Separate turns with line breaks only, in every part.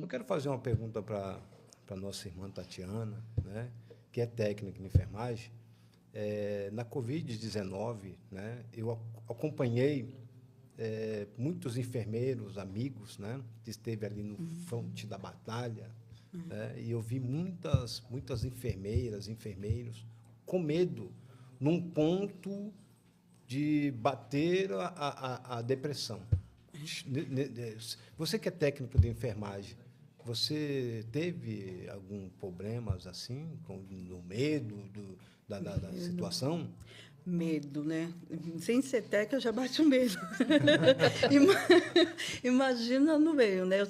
Eu quero fazer uma pergunta para a nossa irmã Tatiana, né, que é técnica em enfermagem. Na Covid-19, né, eu acompanhei muitos enfermeiros, amigos, né, que esteve ali no fronte da batalha, né, e eu vi muitas enfermeiras, enfermeiros com medo, num ponto de bater a depressão. Você que é técnico de enfermagem, você teve algum problemas assim, no medo da situação?
Medo, né? Sem ser técnica, eu já bate o medo. Ima- Imagina no meio, né? Eu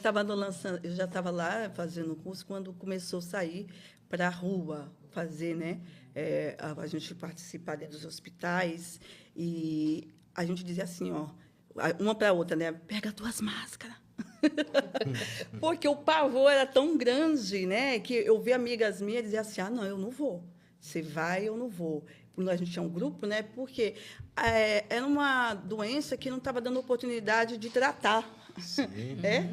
já estava lá fazendo o curso quando começou a sair para a rua fazer, né? A gente participar dentro dos hospitais e a gente dizia assim, ó, uma para a outra, né? Pega 2 máscaras. Porque o pavor era tão grande, né, que eu vi amigas minhas dizer assim: ah, não, eu não vou. Você vai, eu não vou. A gente tinha um grupo, né, porque era uma doença que não estava dando oportunidade de tratar.
Sim.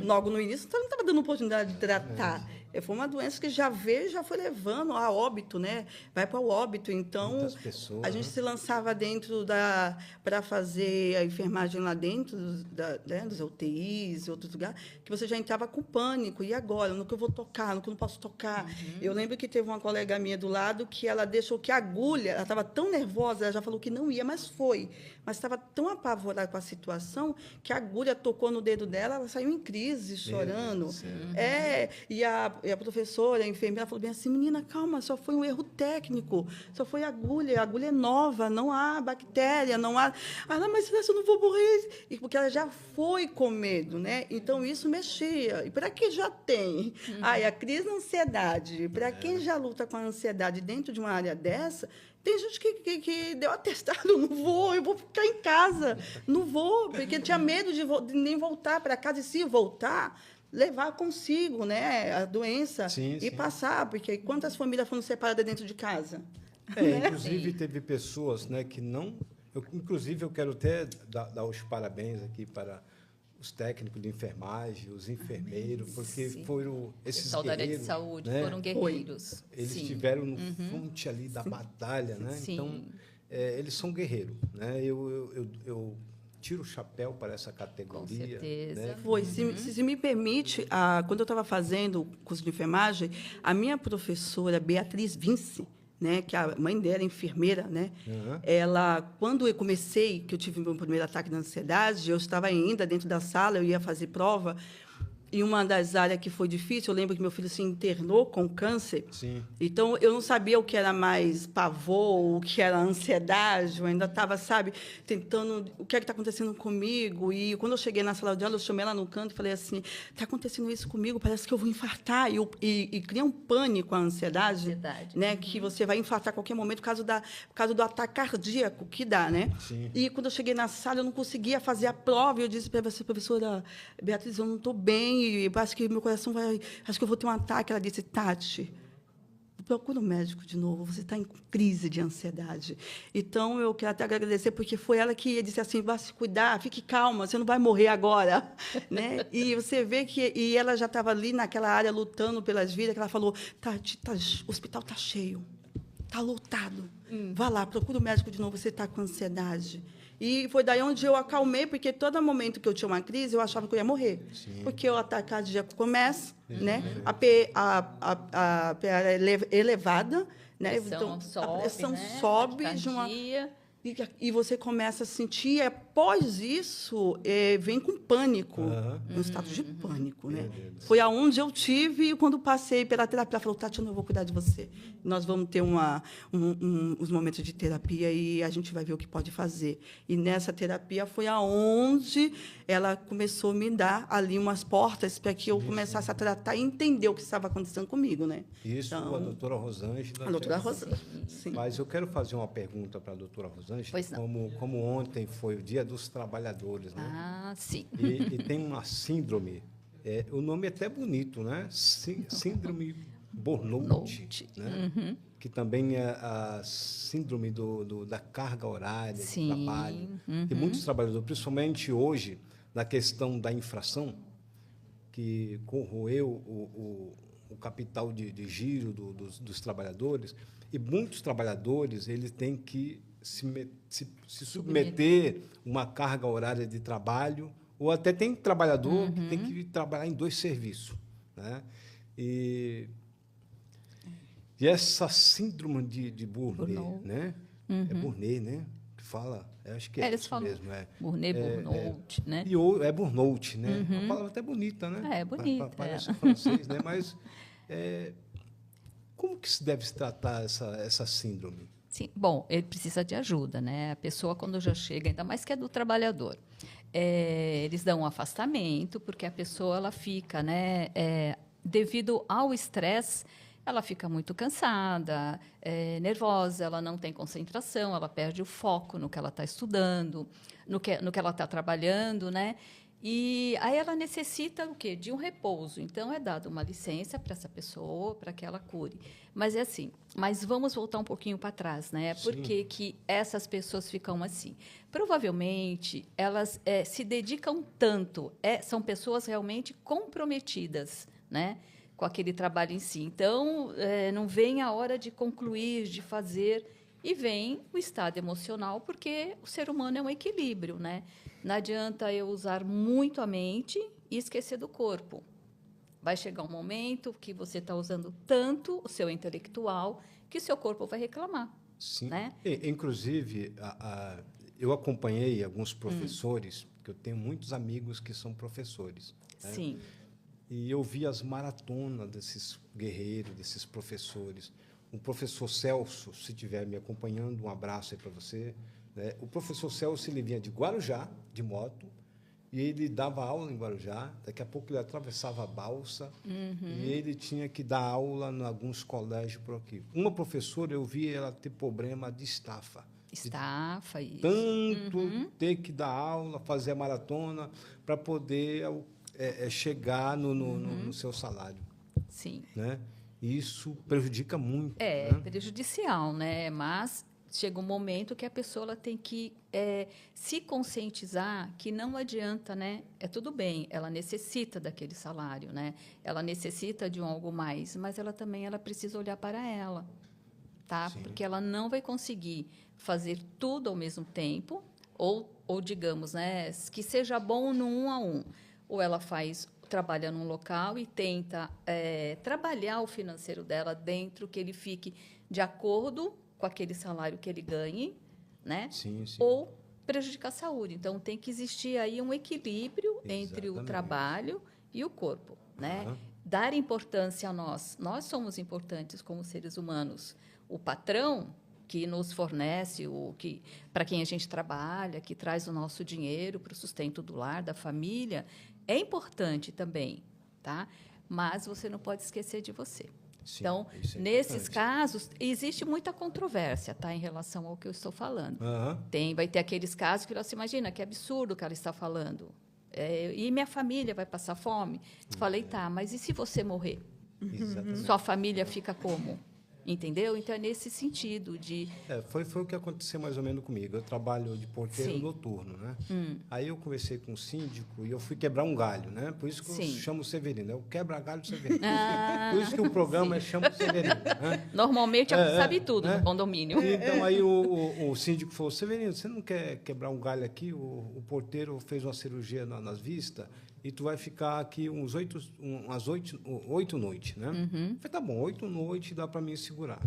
Logo no início, não estava dando oportunidade de tratar. Foi uma doença que já veio, já foi levando a óbito, né? Vai para o óbito. Então,
Muitas pessoas,
a gente
né?
se lançava dentro da para fazer a enfermagem lá dentro dos UTIs, outros lugares, que você já entrava com pânico. E agora? No que eu vou tocar? No que eu não posso tocar? Eu lembro que teve uma colega minha do lado que ela deixou que a agulha, ela estava tão nervosa, ela já falou que não ia, mas foi. Mas estava tão apavorada com a situação que a agulha tocou no dedo dela, ela saiu em crise, chorando. E a professora, a enfermeira, falou bem assim: menina, calma, só foi um erro técnico, só foi a agulha é nova, não há bactéria, não há. Ah, não, mas eu não vou morrer. E porque ela já foi com medo, né? Então isso mexia. E para quem já tem a crise da ansiedade, para quem já luta com a ansiedade dentro de uma área dessa, tem gente que deu atestado, não vou, eu vou ficar em casa, não vou, porque tinha medo de nem voltar para casa, e se voltar, levar consigo, né, a doença
Sim,
e
sim.
passar, porque quantas famílias foram separadas dentro de casa?
Inclusive, teve pessoas, né, que não... Inclusive, eu quero até dar os parabéns aqui para os técnicos de enfermagem, os enfermeiros, porque foram esses
Pessoal da área de
guerreiros,
saúde
né?
foram guerreiros.
Eles
Sim.
estiveram no fronte ali da batalha, né?
Sim.
Então, eles são guerreiros, né? Eu tiro o chapéu para essa categoria.
Com certeza.
Né?
Foi. Se me permite, quando eu estava fazendo o curso de enfermagem, a minha professora, Beatriz Vince, né, que a mãe dela é enfermeira, né? Ela, quando eu comecei, que eu tive meu primeiro ataque de ansiedade, eu estava ainda dentro da sala, eu ia fazer prova, e uma das áreas que foi difícil, eu lembro que meu filho se internou com câncer.
Sim.
Então, eu não sabia o que era mais pavor, o que era ansiedade. Eu ainda estava, sabe, tentando... O que é que está acontecendo comigo? E, quando eu cheguei na sala de aula, eu chamei ela no canto e falei assim: está acontecendo isso comigo, parece que eu vou infartar. E cria um pânico, a ansiedade. Né? Que você vai infartar a qualquer momento por causa do ataque cardíaco que dá, né?
Sim.
E, quando eu cheguei na sala, eu não conseguia fazer a prova. Eu disse para a professora Beatriz: eu não estou bem, e acho que meu coração vai... Acho que eu vou ter um ataque. Ela disse: Tati, procura um médico de novo, você está em crise de ansiedade. Então, eu quero até agradecer, porque foi ela que disse assim: vá se cuidar, fique calma, você não vai morrer agora. Né? E você vê que... E ela já estava ali naquela área lutando pelas vidas, que ela falou: Tati, o hospital está cheio, está lotado. Vá lá, procura o médico de novo, você está com ansiedade. E foi daí onde eu acalmei, porque todo momento que eu tinha uma crise, eu achava que eu ia morrer.
Sim.
Porque o ataque cardíaco começa, né? A PA é elevada, né?
A
pressão
né?
sobe de uma... E você começa a sentir, após isso, vem com pânico, um estado de pânico. Né? Foi aonde eu tive, quando passei pela terapia, ela falou: Tatiana, eu vou cuidar de você. Nós vamos ter uns momentos de terapia e a gente vai ver o que pode fazer. E, nessa terapia, foi aonde ela começou a me dar ali umas portas para que eu começasse a tratar e entender o que estava acontecendo comigo. Né?
Isso,
então,
a doutora Rosângela.
A doutora Rosângela, sim.
Mas eu quero fazer uma pergunta para a doutora Rosângela.
Pois não.
Como ontem foi o Dia dos Trabalhadores, né?
Ah, sim.
E tem uma síndrome, o nome é até bonito, né? Síndrome Burnout, né? Que também é a síndrome da carga horária de trabalho. Tem muitos trabalhadores, principalmente hoje, na questão da infração, que corroeu o capital de giro dos trabalhadores, e muitos trabalhadores eles têm que se submeter a uma carga horária de trabalho, ou até tem trabalhador que tem que trabalhar em 2 serviços, né? E essa síndrome de Burnout, né? É Burnout, né? Que fala, acho que
eles
isso
falam
mesmo.
Burnout, Burnout, né?
E é Burnout, né? Uma palavra até bonita, né?
É bonita.
Parece francês, né? Mas como que se deve se tratar essa síndrome?
Sim, bom, ele precisa de ajuda, né? A pessoa, quando já chega, ainda mais que é do trabalhador, eles dão um afastamento, porque a pessoa ela fica, né? Devido ao estresse, ela fica muito cansada, nervosa, ela não tem concentração, ela perde o foco no que ela está estudando, no que ela está trabalhando, né? E aí ela necessita o quê? De um repouso. Então, é dada uma licença para essa pessoa, para que ela cure. Mas é assim, mas vamos voltar um pouquinho para trás, né? Por que essas pessoas ficam assim? Provavelmente, elas se dedicam tanto, são pessoas realmente comprometidas, né? Com aquele trabalho em si. Então, não vem a hora de concluir, de fazer, e vem o estado emocional, porque o ser humano é um equilíbrio, né? Não adianta eu usar muito a mente e esquecer do corpo. Vai chegar um momento que você está usando tanto o seu intelectual que o seu corpo vai reclamar.
Sim.
Né?
Inclusive, eu acompanhei alguns professores, porque eu tenho muitos amigos que são professores. Né?
Sim.
E eu vi as maratonas desses guerreiros, desses professores. O professor Celso, se estiver me acompanhando, um abraço aí para você. Né? O professor Celso, ele vinha de Guarujá, de moto, e ele dava aula em Guarujá. Daqui a pouco ele atravessava a balsa e ele tinha que dar aula em alguns colégios por aqui. Uma professora, eu vi ela ter problema de estafa.
Estafa, isso.
Tanto ter que dar aula, fazer a maratona, para poder chegar no seu salário.
Sim.
Né? E isso prejudica muito.
É
né?
prejudicial, né? Mas chega um momento que a pessoa ela tem que se conscientizar que não adianta, né? É tudo bem, ela necessita daquele salário, né? Ela necessita de algo mais, mas ela também precisa olhar para ela, tá?
Sim.
Porque ela não vai conseguir fazer tudo ao mesmo tempo, ou digamos, né? Que seja bom no 1 a 1. Ou ela trabalha num local e tenta trabalhar o financeiro dela dentro que ele fique de acordo com aquele salário que ele ganhe, né?
Sim, sim.
Ou prejudicar a saúde. Então, tem que existir aí um equilíbrio entre o
Exatamente.
trabalho e o corpo, né? Dar importância a nós. Nós somos importantes como seres humanos. O patrão que nos fornece, para quem a gente trabalha, que traz o nosso dinheiro para o sustento do lar, da família, é importante também, tá? Mas você não pode esquecer de você.
Sim,
então, nesses casos, existe muita controvérsia, tá, em relação ao que eu estou falando. Vai ter aqueles casos que você imagina, que absurdo o que ela está falando. E minha família vai passar fome? Falei, tá, mas e se você morrer?
Exatamente.
Sua família fica como? Entendeu? Então, é nesse sentido de...
Foi o que aconteceu mais ou menos comigo. Eu trabalho de porteiro noturno, né? Aí eu conversei com o síndico e eu fui quebrar um galho, né? Por isso que eu chamo o Severino. Eu quebra galho Severino. Por isso que o programa chama Severino. Né?
Normalmente, sabe tudo no condomínio.
Então, aí o síndico falou, Severino, você não quer quebrar um galho aqui? O porteiro fez uma cirurgia nas vistas e tu vai ficar aqui umas 8 noites, né? Eu falei, tá bom, 8 noites dá para mim segurar.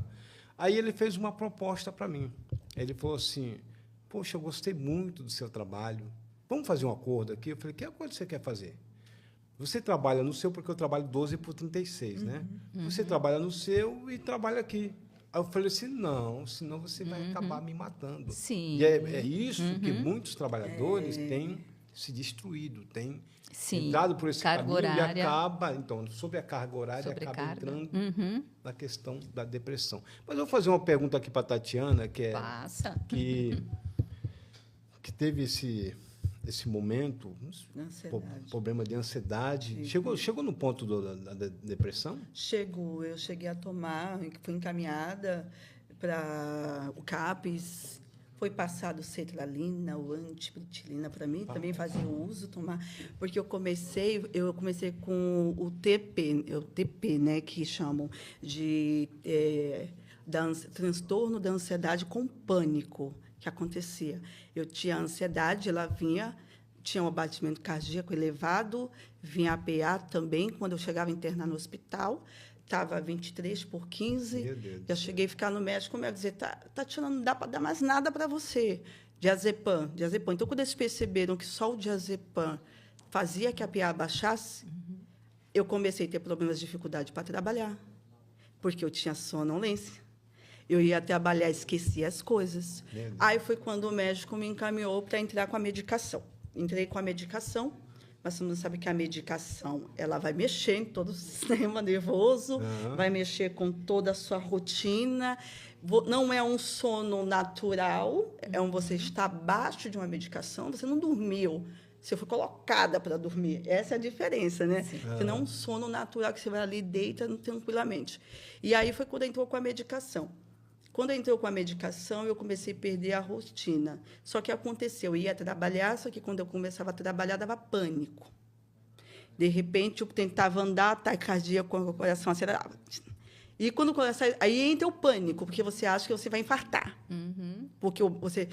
Aí ele fez uma proposta para mim. Ele falou assim, poxa, eu gostei muito do seu trabalho, vamos fazer um acordo aqui? Eu falei, que acordo você quer fazer? Você trabalha no seu, porque eu trabalho 12 por 36, né? Você trabalha no seu e trabalha aqui. Aí eu falei assim, não, senão você vai acabar me matando.
Sim.
E é isso que muitos trabalhadores têm se destruído, têm entrado por esse
carga
caminho
horária.
E acaba, então, sobre a carga horária, acaba entrando na questão da depressão. Mas eu vou fazer uma pergunta aqui para a Tatiana, que teve esse momento, problema de ansiedade. Chegou no ponto da depressão?
Chegou. Eu cheguei a tomar, fui encaminhada para o CAPES, Foi passado sertralina, o antipiretilina para mim, também fazia uso, tomar, porque eu comecei com o TP, né, que chamam de transtorno da ansiedade com pânico, que acontecia. Eu tinha ansiedade, ela vinha, tinha um abatimento cardíaco elevado, vinha APA também, quando eu chegava a internar no hospital, estava 23/15.
Meu Deus do
Eu
céu.
cheguei a ficar no médico, o médico dizia, Tatiana, não dá para dar mais nada para você. Diazepam. Então, quando eles perceberam que só o diazepam fazia que a PA baixasse, eu comecei a ter problemas de dificuldade para trabalhar, porque eu tinha sonolência. Eu ia trabalhar, esquecia as coisas.
Meu Deus.
Aí foi quando o médico me encaminhou para entrar com a medicação. Entrei com a medicação, mas todo mundo sabe que a medicação ela vai mexer em todo o sistema nervoso, vai mexer com toda a sua rotina. Não é um sono natural, você está abaixo de uma medicação, você não dormiu, você foi colocada para dormir. Essa é a diferença, né? Que não é um sono natural que você vai ali e deita tranquilamente. E aí foi quando entrou com a medicação. Quando entrou com a medicação, eu comecei a perder a rotina. Só que aconteceu, eu ia trabalhar, só que quando eu começava a trabalhar, dava pânico. De repente, eu tentava andar, taquicardia com o coração acelerado. E quando começa, aí entra o pânico, porque você acha que você vai infartar. Porque você